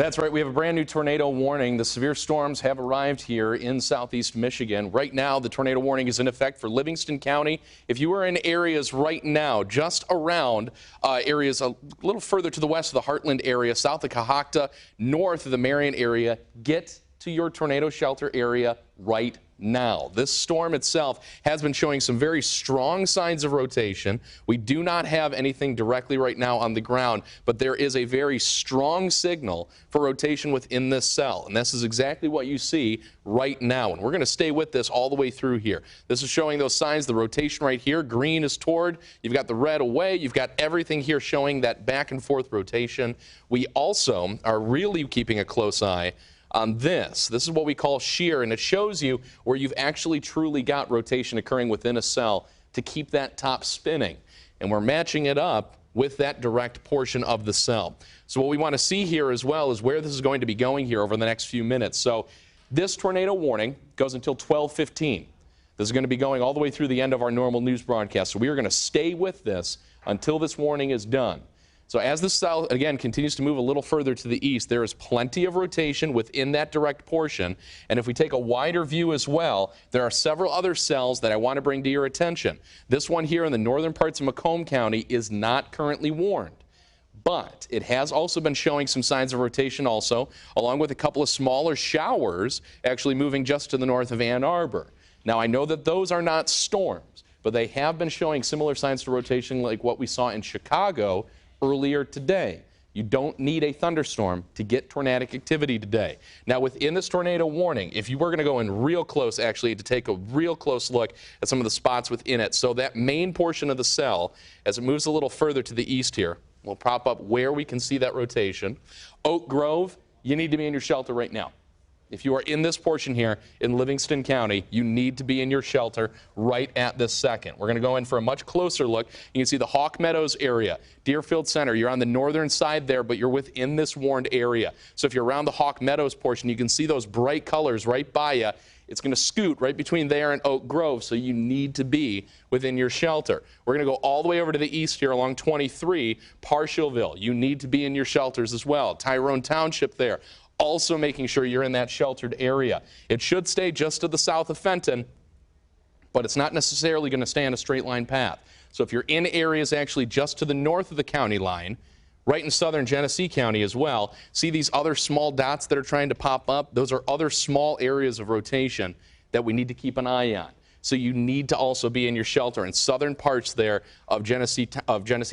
That's right. We have a brand new tornado warning. The severe storms have arrived here in southeast Michigan. Right now, the tornado warning is in effect for Livingston County. If you are in areas right now, just around areas a little further to the west of the Heartland area, south of Cohocton, north of the Marion area, get to your tornado shelter area right now. This storm itself has been showing some very strong signs of rotation. We do not have anything directly right now on the ground, but there is a very strong signal for rotation within this cell. And this is exactly what you see right now. And we're going to stay with this all the way through here. This is showing those signs, the rotation right here. Green is toward, you've got the red away, you've got everything here showing that back and forth rotation. We also are really keeping a close eye on this. This is what we call shear, and it shows you where you've actually truly got rotation occurring within a cell to keep that top spinning. And we're matching it up with that direct portion of the cell. So what we want to see here as well is where this is going to be going here over the next few minutes. So this tornado warning goes until 12:15. This is going to be going all the way through the end of our normal news broadcast. So we are going to stay with this until this warning is done. So as the cell, again, continues to move a little further to the east, there is plenty of rotation within that direct portion. And if we take a wider view as well, there are several other cells that I want to bring to your attention. This one here in the northern parts of Macomb County is not currently warned, but it has also been showing some signs of rotation also, along with a couple of smaller showers actually moving just to the north of Ann Arbor. Now, I know that those are not storms, but they have been showing similar signs to rotation like what we saw in Chicago earlier today. You don't need a thunderstorm to get tornadic activity today. Now, within this tornado warning, if you were going to go in real close, actually, to take a real close look at some of the spots within it, so that main portion of the cell, as it moves a little further to the east here, will prop up where we can see that rotation. Oak Grove, you need to be in your shelter right now. If you are in this portion here in Livingston County, you need to be in your shelter right at this second. We're going to go in for a much closer look. You can see the Hawk Meadows area, Deerfield Center. You're on the northern side there, but you're within this warned area. So if you're around the Hawk Meadows portion, you can see those bright colors right by you. It's going to scoot right between there and Oak Grove, so you need to be within your shelter. We're going to go all the way over to the east here along 23, Parshallville. You need to be in your shelters as well. Tyrone Township there. Also making sure you're in that sheltered area. It should stay just to the south of Fenton, but it's not necessarily going to stay on a straight line path. So if you're in areas actually just to the north of the county line, right in southern Genesee County as well, see these other small dots that are trying to pop up? Those are other small areas of rotation that we need to keep an eye on. So you need to also be in your shelter in southern parts there of Genesee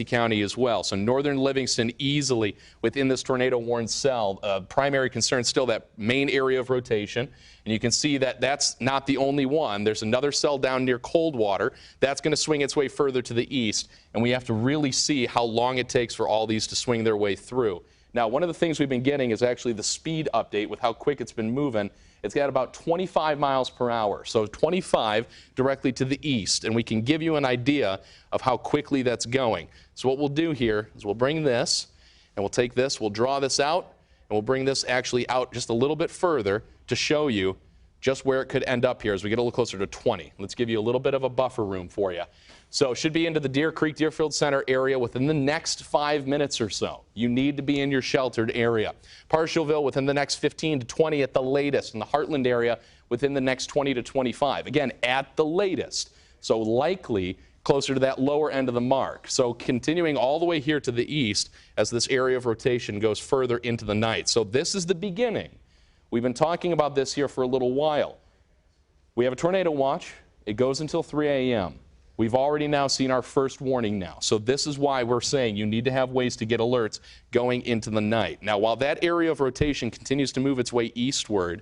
County as well. So northern Livingston easily within this tornado warned cell. Primary concern still that main area of rotation. And you can see that that's not the only one. There's another cell down near Coldwater. That's going to swing its way further to the east. And we have to really see how long it takes for all these to swing their way through. Now, one of the things we've been getting is actually the speed update with how quick it's been moving. It's got about 25 miles per hour, so 25 directly to the east, and we can give you an idea of how quickly that's going. So what we'll do here is we'll bring this, and we'll take this, we'll draw this out, and we'll bring this actually out just a little bit further to show you just where it could end up here as we get a little closer to 20. Let's give you a little bit of a buffer room for you. So it should be into the Deer Creek, Deerfield Center area within the next 5 minutes or so. You need to be in your sheltered area. Parshallville within the next 15 to 20 at the latest. In the Heartland area within the next 20 to 25. Again, at the latest. So likely closer to that lower end of the mark. So continuing all the way here to the east as this area of rotation goes further into the night. So this is the beginning. We've been talking about this here for a little while. We have a tornado watch. It goes until 3 a.m. We've already now seen our first warning now. So this is why we're saying you need to have ways to get alerts going into the night. Now, while that area of rotation continues to move its way eastward,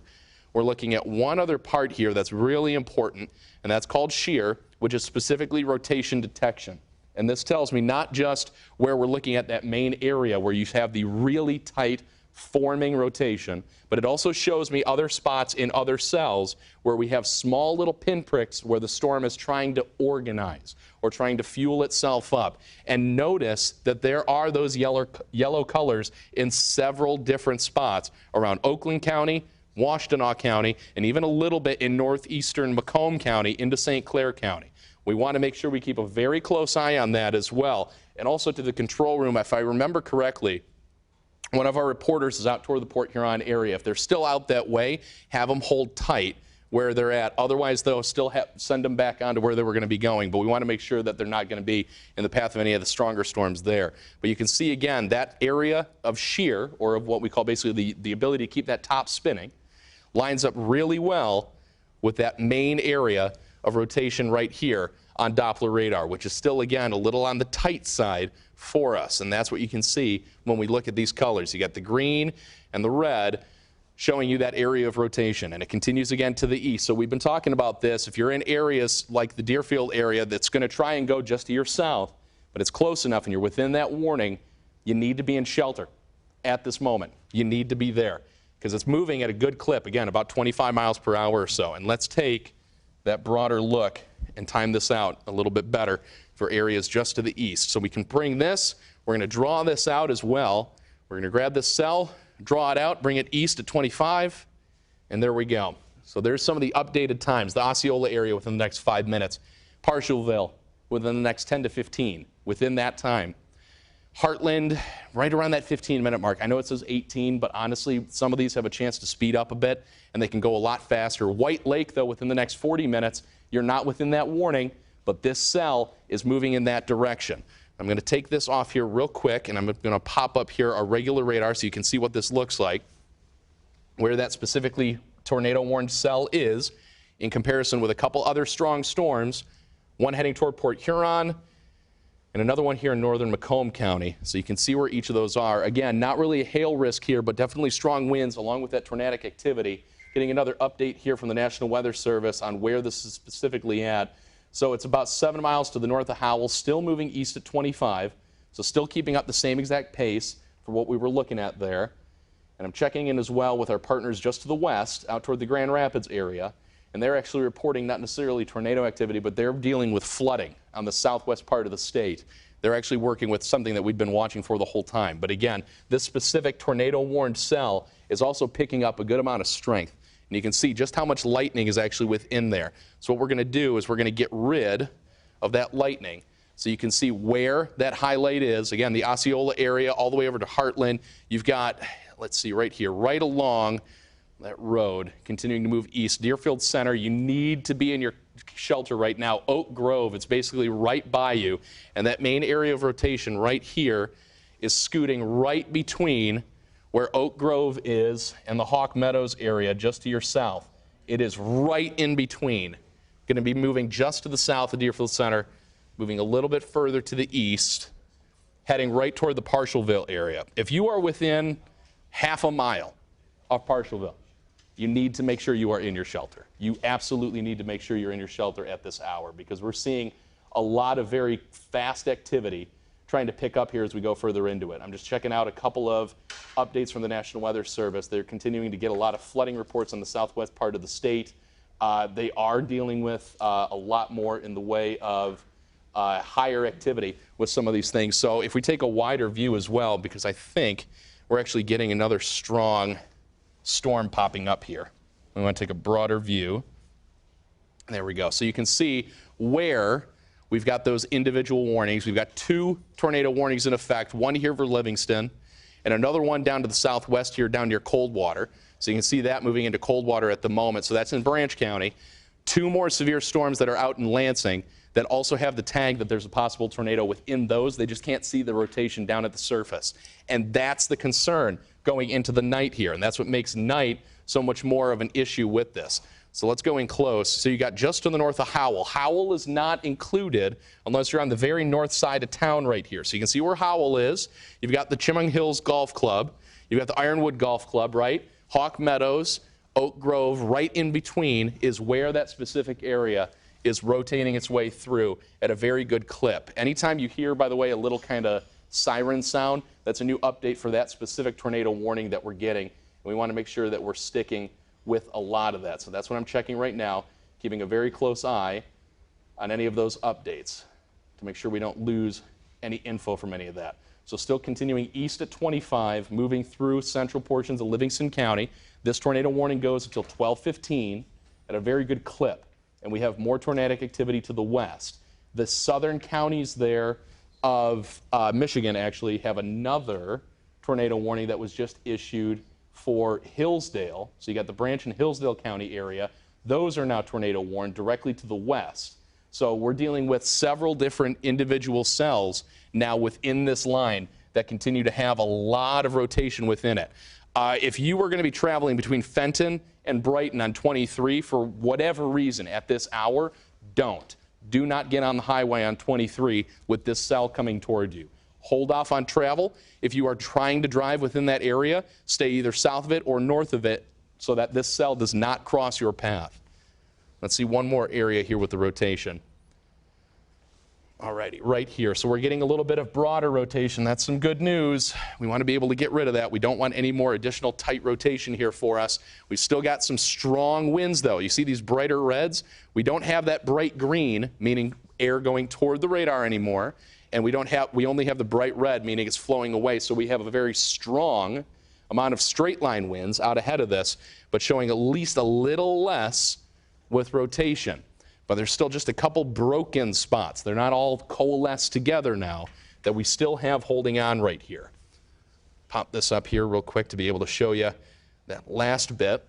we're looking at one other part here that's really important, and that's called shear, which is specifically rotation detection. And this tells me not just where we're looking at that main area where you have the really tight forming rotation, but it also shows me other spots in other cells where we have small little pinpricks where the storm is trying to organize or trying to fuel itself up. And notice that there are those yellow colors in several different spots around Oakland County, Washtenaw County, and even a little bit in northeastern Macomb County into St. Clair County. We want to make sure we keep a very close eye on that as well. And also to the control room, if I remember correctly, One of our reporters is out toward the Port Huron area. If they're still out that way, have them hold tight where they're at. Otherwise, they'll still send them back on to where they were going to be going. But we want to make sure that they're not going to be in the path of any of the stronger storms there. But you can see, again, that area of shear, or of what we call basically the ability to keep that top spinning, lines up really well with that main area of rotation right here on Doppler radar, which is still, again, a little on the tight side for us. And that's what you can see when we look at these colors. You got the green and the red showing you that area of rotation, and it continues again to the east. So we've been talking about this. If you're in areas like the Deerfield area that's going to try and go just to your south, but it's close enough and you're within that warning, you need to be in shelter at this moment. You need to be there because it's moving at a good clip, again, about 25 miles per hour or so. And let's take that broader look and time this out a little bit better for areas just to the east. So we can bring this, we're going to draw this out as well. We're going to grab this cell, draw it out, bring it east at 25, and there we go. So there's some of the updated times. The Osceola area within the next 5 minutes. Parshallville within the next 10 to 15 within that time. Heartland right around that 15-minute mark. I know it says 18, but honestly, some of these have a chance to speed up a bit, and they can go a lot faster. White Lake, though, within the next 40 minutes, you're not within that warning, but this cell is moving in that direction. I'm going to take this off here real quick, and I'm going to pop up here our regular radar so you can see what this looks like, where that specifically tornado-warned cell is in comparison with a couple other strong storms, one heading toward Port Huron and another one here in northern Macomb County. So you can see where each of those are. Again, not really a hail risk here, but definitely strong winds along with that tornadic activity. Getting another update here from the National Weather Service on where this is specifically at. So it's about 7 miles to the north of Howell, still moving east at 25. So still keeping up the same exact pace for what we were looking at there. And I'm checking in as well with our partners just to the west, out toward the Grand Rapids area. And they're actually reporting not necessarily tornado activity, but they're dealing with flooding on the southwest part of the state. They're actually working with something that we've been watching for the whole time. But again, this specific tornado-warned cell is also picking up a good amount of strength. And you can see just how much lightning is actually within there. So what we're going to do is we're going to get rid of that lightning. So you can see where that highlight is. Again, the Osceola area all the way over to Heartland. You've got, let's see, right here, right along that road, continuing to move east. Deerfield Center, you need to be in your shelter right now. Oak Grove, it's basically right by you. And that main area of rotation right here is scooting right between where Oak Grove is and the Hawk Meadows area just to your south. It is right in between. Going to be moving just to the south of Deerfield Center, moving a little bit further to the east, heading right toward the Parshallville area. If you are within half a mile of Parshallville, you need to make sure you are in your shelter. You absolutely need to make sure you're in your shelter at this hour because we're seeing a lot of very fast activity trying to pick up here as we go further into it. I'm just checking out a couple of updates from the National Weather Service. They're continuing to get a lot of flooding reports on the southwest part of the state. They are dealing with a lot more in the way of higher activity with some of these things. So if we take a wider view as well, because I think we're actually getting another strong storm popping up here. We want to take a broader view. There we go. So you can see where we've got those individual warnings. We've got 2 tornado warnings in effect, one here for Livingston and another one down to the southwest here down near Coldwater. So you can see that moving into Coldwater at the moment. So that's in Branch County. 2 more severe storms that are out in Lansing that also have the tag that there's a possible tornado within those. They just can't see the rotation down at the surface. And that's the concern going into the night here. And that's what makes night so much more of an issue with this. So let's go in close. So you got just to the north of Howell. Howell is not included unless you're on the very north side of town right here. So you can see where Howell is. You've got the Chemung Hills Golf Club. You've got the Ironwood Golf Club, right? Hawk Meadows, Oak Grove, right in between is where that specific area is rotating its way through at a very good clip. Anytime you hear, by the way, a little kind of siren sound, that's a new update for that specific tornado warning that we're getting. And we want to make sure that we're sticking with a lot of that. So that's what I'm checking right now, keeping a very close eye on any of those updates to make sure we don't lose any info from any of that. So still continuing east at 25, moving through central portions of Livingston County. This tornado warning goes until 12:15 at a very good clip. And we have more tornadic activity to the west. The southern counties there of Michigan actually have another tornado warning that was just issued for Hillsdale. So you got the Branch and Hillsdale County area. Those are now tornado warned directly to the west. So we're dealing with several different individual cells now within this line that continue to have a lot of rotation within it. If you were going to be traveling between Fenton and Brighton on 23 for whatever reason at this hour, don't. Do not get on the highway on 23 with this cell coming toward you. Hold off on travel. If you are trying to drive within that area, stay either south of it or north of it so that this cell does not cross your path. Let's see one more area here with the rotation. Alrighty, right here. So we're getting a little bit of broader rotation. That's some good news. We want to be able to get rid of that. We don't want any more additional tight rotation here for us. We've still got some strong winds, though. You see these brighter reds? We don't have that bright green, meaning air going toward the radar anymore. And we only have the bright red, meaning it's flowing away. So we have a very strong amount of straight line winds out ahead of this, but showing at least a little less with rotation. But there's still just a couple broken spots. They're not all coalesced together now that we still have holding on right here. Pop this up here real quick to be able to show you that last bit.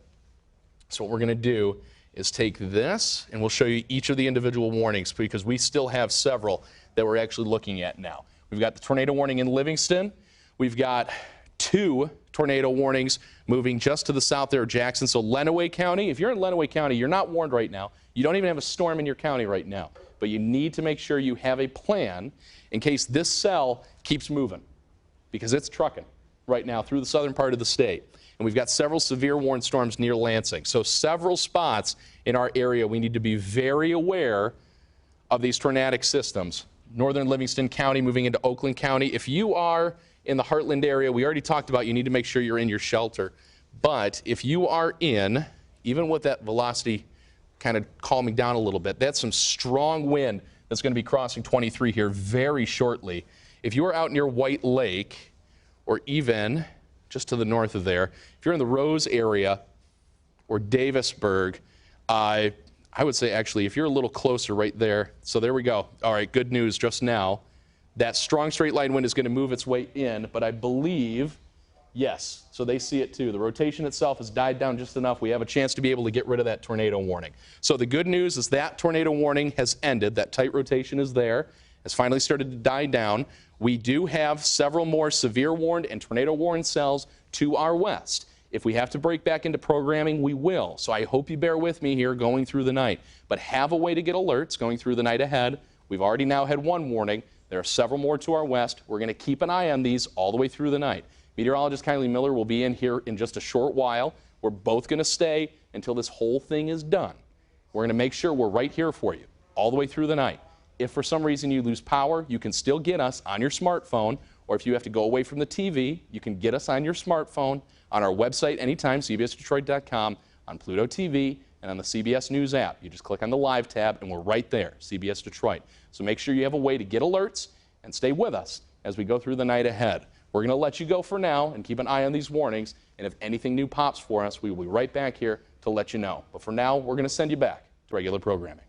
So what we're going to do is take this and we'll show you each of the individual warnings because we still have several that we're actually looking at now. We've got the tornado warning in Livingston. We've got 2 tornado warnings moving just to the south there of Jackson. So Lenawee County, if you're in Lenawee County, you're not warned right now. You don't even have a storm in your county right now. But you need to make sure you have a plan in case this cell keeps moving because it's trucking right now through the southern part of the state. And we've got several severe warned storms near Lansing. So several spots in our area we need to be very aware of these tornadic systems. Northern Livingston County moving into Oakland County. If you are in the Heartland area, we already talked about you need to make sure you're in your shelter. But if you are in, even with that velocity kind of calming down a little bit, that's some strong wind that's going to be crossing 23 here very shortly. If you are out near White Lake, or even just to the north of there, if you're in the Rose area or Davisburg, I would say actually if you're a little closer right there, so there we go. All right, good news just now. That strong straight line wind is going to move its way in, but I believe, yes, so they see it too. The rotation itself has died down just enough. We have a chance to be able to get rid of that tornado warning. So the good news is that tornado warning has ended. That tight rotation is there. Has finally started to die down. We do have several more severe warned and tornado warned cells to our west. If we have to break back into programming, we will. So I hope you bear with me here going through the night. But have a way to get alerts going through the night ahead. We've already now had one warning. There are several more to our west. We're going to keep an eye on these all the way through the night. Meteorologist Kylie Miller will be in here in just a short while. We're both going to stay until this whole thing is done. We're going to make sure we're right here for you all the way through the night. If for some reason you lose power, you can still get us on your smartphone, or if you have to go away from the TV, you can get us on your smartphone, on our website anytime, cbsdetroit.com, on Pluto TV, and on the CBS News app. You just click on the Live tab, and we're right there, CBS Detroit. So make sure you have a way to get alerts and stay with us as we go through the night ahead. We're going to let you go for now and keep an eye on these warnings, and if anything new pops for us, we will be right back here to let you know. But for now, we're going to send you back to regular programming.